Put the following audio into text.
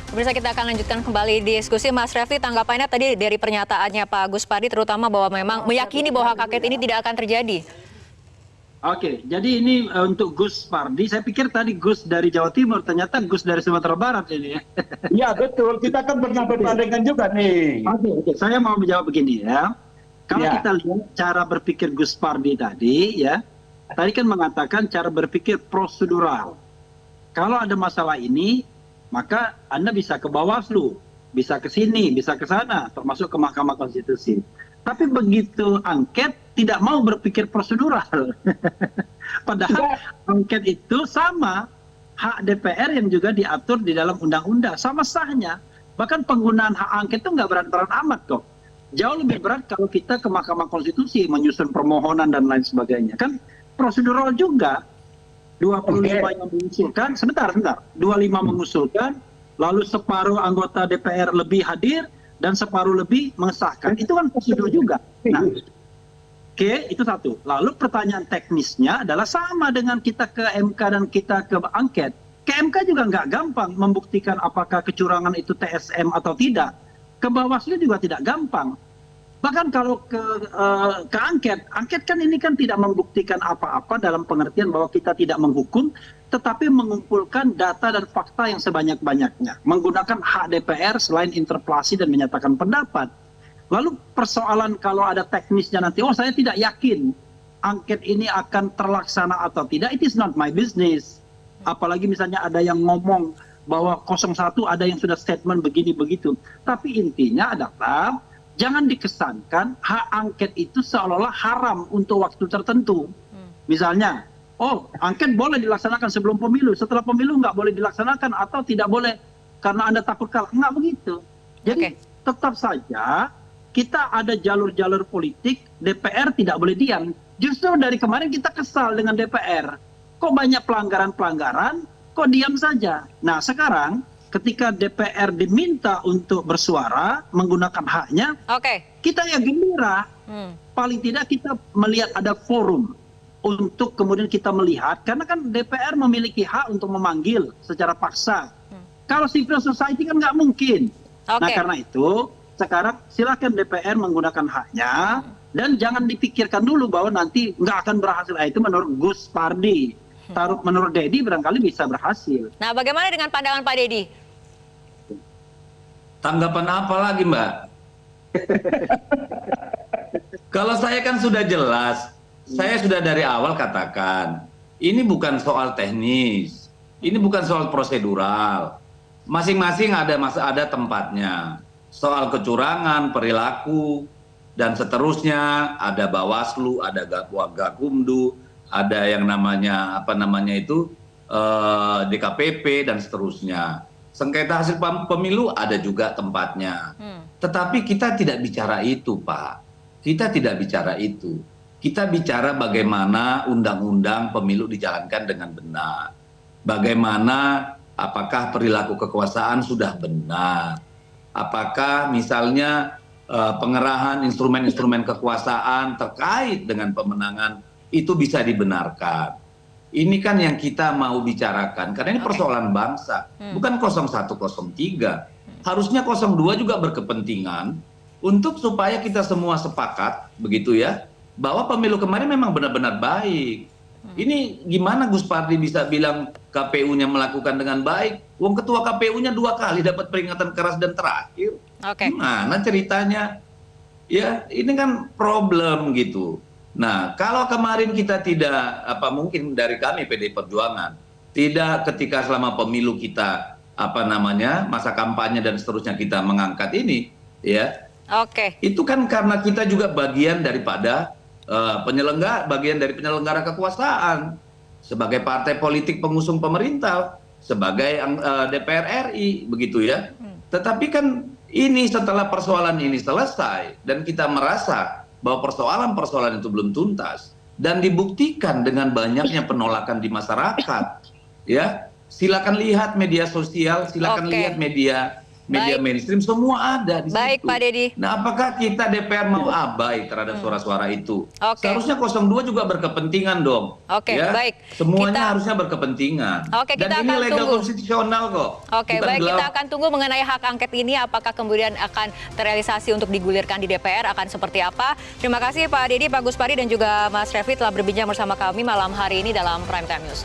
Pemirsa, kita akan lanjutkan kembali diskusi. Mas Refli, tanggapannya tadi dari pernyataannya Pak Gus Pardi, terutama bahwa memang meyakini bahwa hak angket ini tidak akan terjadi. Oke, jadi ini untuk Gus Pardi, saya pikir tadi Gus dari Jawa Timur, ternyata Gus dari Sumatera Barat ini ya. Iya betul, kita kan pernah bertandingan juga nih. Oke, saya mau menjawab begini ya. Kalau Ya. kita lihat cara berpikir Gus Pardi tadi ya, tadi kan mengatakan cara berpikir prosedural. Kalau ada masalah ini, maka Anda bisa ke Bawaslu, bisa ke sini, bisa ke sana, termasuk ke Mahkamah Konstitusi. Tapi begitu angket, tidak mau berpikir prosedural. Padahal angket itu sama hak DPR yang juga diatur di dalam undang-undang, sama sahnya. Bahkan penggunaan hak angket itu nggak berat-berat amat kok. Jauh lebih berat kalau kita ke Mahkamah Konstitusi menyusun permohonan dan lain sebagainya. Kan prosedural juga. 25 yang mengusulkan, sebentar, 25 mengusulkan, lalu separuh anggota DPR lebih hadir, dan separuh lebih mengesahkan. Itu kan prosedur juga. Nah, oke, itu satu. Lalu pertanyaan teknisnya adalah sama dengan kita ke MK dan kita ke angket. Ke MK juga nggak gampang membuktikan apakah kecurangan itu TSM atau tidak. Ke Bawaslu juga tidak gampang. Bahkan kalau ke angket kan ini kan tidak membuktikan apa-apa dalam pengertian bahwa kita tidak menghukum, tetapi mengumpulkan data dan fakta yang sebanyak-banyaknya. Menggunakan hak DPR selain interpelasi dan menyatakan pendapat. Lalu persoalan kalau ada teknisnya nanti, oh saya tidak yakin angket ini akan terlaksana atau tidak, it is not my business. Apalagi misalnya ada yang ngomong bahwa 01 ada yang sudah statement begini begitu. Tapi intinya adalah jangan dikesankan hak angket itu seolah-olah haram untuk waktu tertentu. Misalnya, oh angket boleh dilaksanakan sebelum pemilu, setelah pemilu nggak boleh dilaksanakan atau tidak boleh karena Anda takut kalah. Nggak begitu. Jadi tetap saja kita ada jalur-jalur politik, DPR tidak boleh diam. Justru dari kemarin kita kesal dengan DPR. Kok banyak pelanggaran-pelanggaran, kok diam saja. Nah sekarang ketika DPR diminta untuk bersuara menggunakan haknya, kita ya gembira. Paling tidak kita melihat ada forum untuk kemudian kita melihat, karena kan DPR memiliki hak untuk memanggil secara paksa. Kalau civil society kan nggak mungkin. Nah karena itu sekarang silakan DPR menggunakan haknya dan jangan dipikirkan dulu bahwa nanti nggak akan berhasil. Itu menurut Gus Pardi. Menurut Dedi barangkali bisa berhasil. Nah, bagaimana dengan pandangan Pak Dedi? Tanggapan apa lagi, Mbak? Kalau saya kan sudah jelas, saya sudah dari awal katakan, ini bukan soal teknis, ini bukan soal prosedural. Masing-masing ada tempatnya. Soal kecurangan, perilaku, dan seterusnya, ada Bawaslu, ada Gakumdu, ada yang namanya DKPP dan seterusnya. Sengketa hasil pemilu ada juga tempatnya. Tetapi kita tidak bicara itu, Pak. Kita tidak bicara itu. Kita bicara bagaimana undang-undang pemilu dijalankan dengan benar. Bagaimana apakah perilaku kekuasaan sudah benar. Apakah misalnya pengerahan instrumen-instrumen kekuasaan terkait dengan pemenangan itu bisa dibenarkan. Ini kan yang kita mau bicarakan, karena ini persoalan bangsa, bukan 0103. Harusnya 02 juga berkepentingan untuk supaya kita semua sepakat, begitu ya, bahwa pemilu kemarin memang benar-benar baik. Ini gimana Gus Pardi bisa bilang KPU-nya melakukan dengan baik? Wong ketua KPU-nya 2 kali dapat peringatan keras dan terakhir. Gimana ceritanya? Ya, ini kan problem gitu. Nah, kalau kemarin kita tidak, mungkin dari kami PDI Perjuangan, tidak ketika selama pemilu kita, masa kampanye dan seterusnya kita mengangkat ini, ya. Itu kan karena kita juga bagian daripada bagian dari penyelenggara kekuasaan, sebagai partai politik pengusung pemerintah, sebagai DPR RI, begitu ya. Tetapi kan ini setelah persoalan ini selesai, dan kita merasa bahwa persoalan-persoalan itu belum tuntas dan dibuktikan dengan banyaknya penolakan di masyarakat, ya silakan lihat media sosial, silakan lihat media media Baik. mainstream, semua ada di Baik, situ. Pak Deddy. Nah, apakah kita DPR mau abai terhadap suara-suara itu? Oke. Seharusnya 02 juga berkepentingan dong. Oke, ya. baik. Semuanya Kita- harusnya berkepentingan. Oke, kita Dan ini akan legal tunggu. konstitusional kok. Oke, Bukan baik, kita gelap. akan tunggu mengenai hak angket ini apakah kemudian akan terrealisasi untuk digulirkan di DPR, akan seperti apa. Terima kasih Pak Deddy, Pak Guspari dan juga Mas Refli telah berbincang bersama kami malam hari ini dalam Prime Time News.